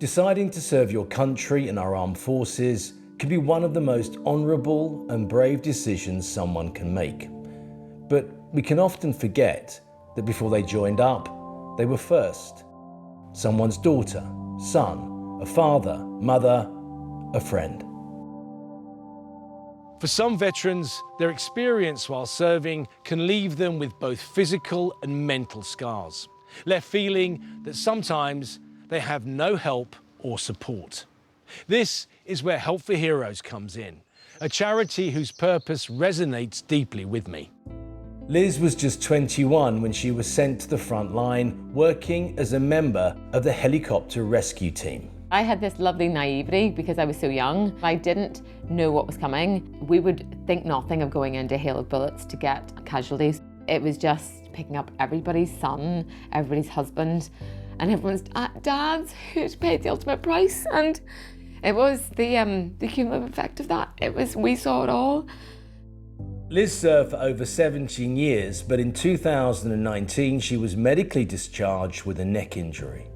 Deciding to serve your country and our armed forces can be one of the most honourable and brave decisions someone can make. But we can often forget that before they joined up, they were first someone's daughter, son, a father, mother, a friend. For some veterans, their experience while serving can leave them with both physical and mental scars, left feeling that sometimes they have no help or support. This is where Help for Heroes comes in, a charity whose purpose resonates deeply with me. Liz was just 21 when she was sent to the front line, working as a member of the helicopter rescue team. I had this lovely naivety because I was so young. I didn't know what was coming. We would think nothing of going into hail of bullets to get casualties. It was just picking up everybody's son, everybody's husband, and everyone's dads who'd paid the ultimate price. And it was the cumulative effect of that. We saw it all. Liz served for over 17 years, but in 2019, she was medically discharged with a neck injury.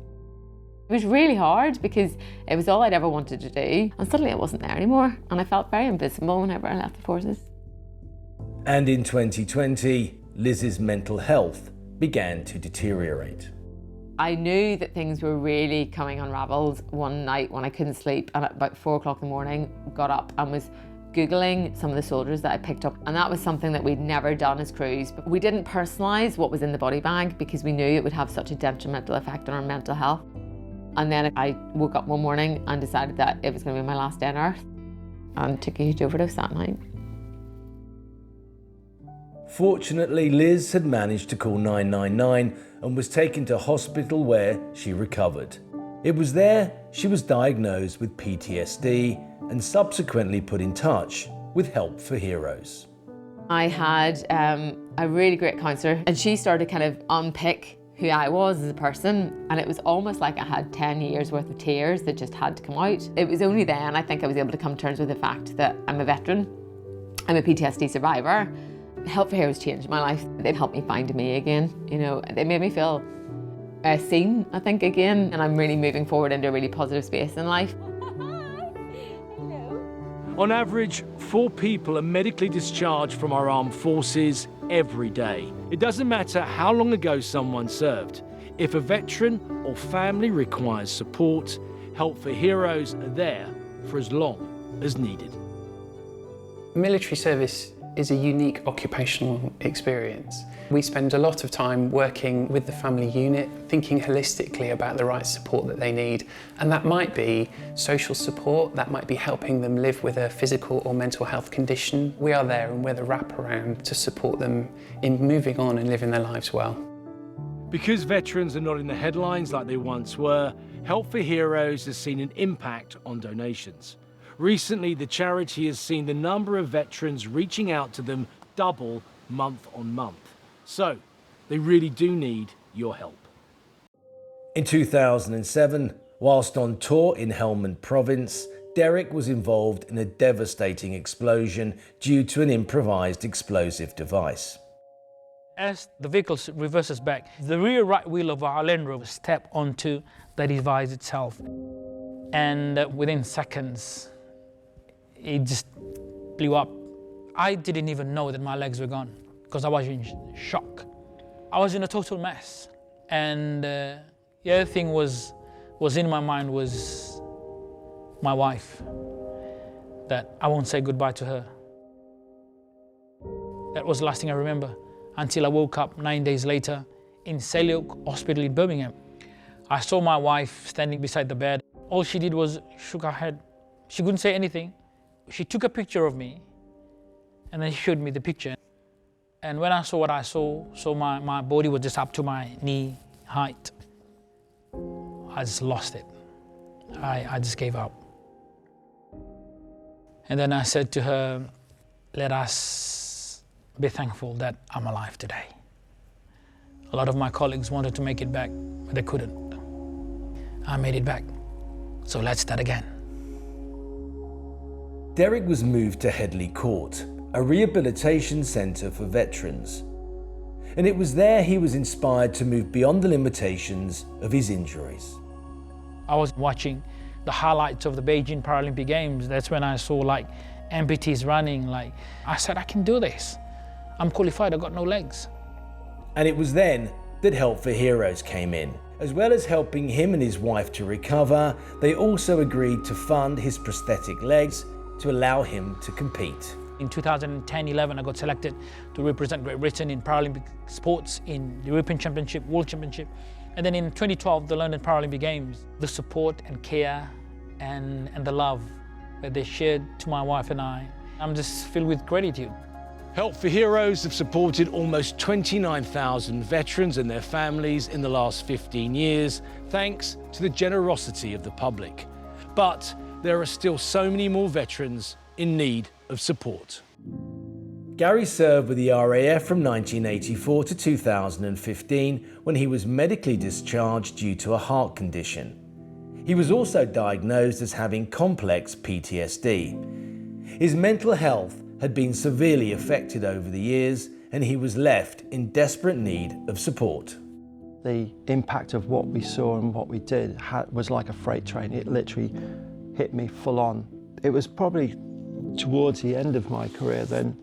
It was really hard because it was all I'd ever wanted to do, and suddenly it wasn't there anymore, and I felt very invisible whenever I left the forces. And in 2020, Liz's mental health began to deteriorate. I knew that things were really coming unravelled one night when I couldn't sleep, and at about 4 o'clock in the morning, got up and was Googling some of the soldiers that I picked up, and that was something that we'd never done as crews. But we didn't personalise what was in the body bag because we knew it would have such a detrimental effect on our mental health. And then I woke up one morning and decided that it was going to be my last day on earth, and took a huge overdose that night. Fortunately, Liz had managed to call 999 and was taken to hospital where she recovered. It was there she was diagnosed with PTSD and subsequently put in touch with Help for Heroes. I had a really great counsellor, and she started to kind of unpick who I was as a person, and it was almost like I had 10 years worth of tears that just had to come out. It was only then I think I was able to come to terms with the fact that I'm a veteran, I'm a PTSD survivor. Help for Heroes changed my life. They've helped me find me again. You know, they made me feel seen, I think, again, and I'm really moving forward into a really positive space in life. On average, 4 people are medically discharged from our armed forces every day. It doesn't matter how long ago someone served. If a veteran or family requires support, Help for Heroes are there for as long as needed. Military service is a unique occupational experience. We spend a lot of time working with the family unit, thinking holistically about the right support that they need. And that might be social support, that might be helping them live with a physical or mental health condition. We are there and we're the wraparound to support them in moving on and living their lives well. Because veterans are not in the headlines like they once were, Help for Heroes has seen an impact on donations. Recently, the charity has seen the number of veterans reaching out to them double month on month. So, they really do need your help. In 2007, whilst on tour in Helmand Province, Derek was involved in a devastating explosion due to an improvised explosive device. As the vehicle reverses back, the rear right wheel of our Land Rover stepped onto the device itself. And within seconds, it just blew up. I didn't even know that my legs were gone because I was in shock. I was in a total mess. And the other thing was in my mind was my wife, that I won't say goodbye to her. That was the last thing I remember until I woke up 9 days later in Selly Oak Hospital in Birmingham. I saw my wife standing beside the bed. All she did was shook her head. She couldn't say anything. She took a picture of me and then she showed me the picture. And when I saw what I saw, my body was just up to my knee height. I just lost it. I just gave up. And then I said to her, let us be thankful that I'm alive today. A lot of my colleagues wanted to make it back, but they couldn't. I made it back, so let's start again. Derek was moved to Headley Court, a rehabilitation centre for veterans. And it was there he was inspired to move beyond the limitations of his injuries. I was watching the highlights of the Beijing Paralympic Games. That's when I saw like amputees running. Like, I said, I can do this. I'm qualified, I've got no legs. And it was then that Help for Heroes came in. As well as helping him and his wife to recover, they also agreed to fund his prosthetic legs to allow him to compete. In 2010-11, I got selected to represent Great Britain in Paralympic sports, in the European Championship, World Championship. And then in 2012, the London Paralympic Games. The support and care and the love that they shared to my wife and I'm just filled with gratitude. Help for Heroes have supported almost 29,000 veterans and their families in the last 15 years, thanks to the generosity of the public. But there are still so many more veterans in need of support. Gary served with the RAF from 1984 to 2015 when he was medically discharged due to a heart condition. He was also diagnosed as having complex PTSD. His mental health had been severely affected over the years and he was left in desperate need of support. The impact of what we saw and what we did was like a freight train. It literally hit me full on. It was probably towards the end of my career then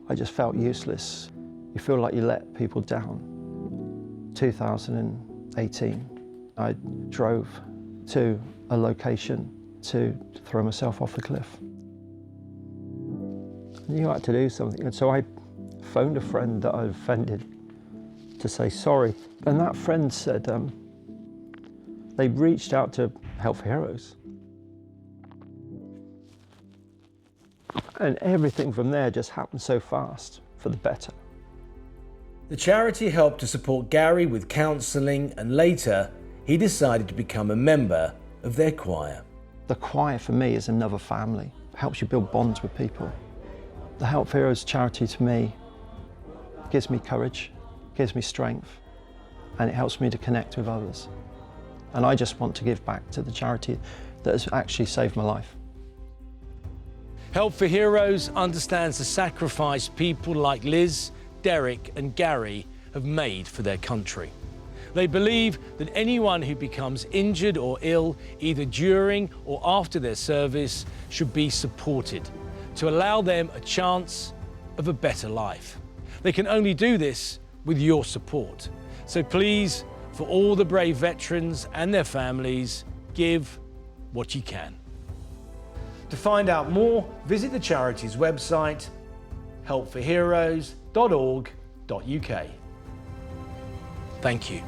I just felt useless. You feel like you let people down. 2018, I drove to a location to throw myself off a cliff. I knew I had to do something, and so I phoned a friend that I'd offended to say sorry. And that friend said they reached out to Help for Heroes. And everything from there just happened so fast for the better. The charity helped to support Gary with counselling, and later he decided to become a member of their choir. The choir for me is another family. It helps you build bonds with people. The Help for Heroes charity to me gives me courage, gives me strength, and it helps me to connect with others. And I just want to give back to the charity that has actually saved my life. Help for Heroes understands the sacrifice people like Liz, Derek and Gary have made for their country. They believe that anyone who becomes injured or ill, either during or after their service, should be supported to allow them a chance of a better life. They can only do this with your support. So please, for all the brave veterans and their families, give what you can. To find out more, visit the charity's website, helpforheroes.org.uk. Thank you.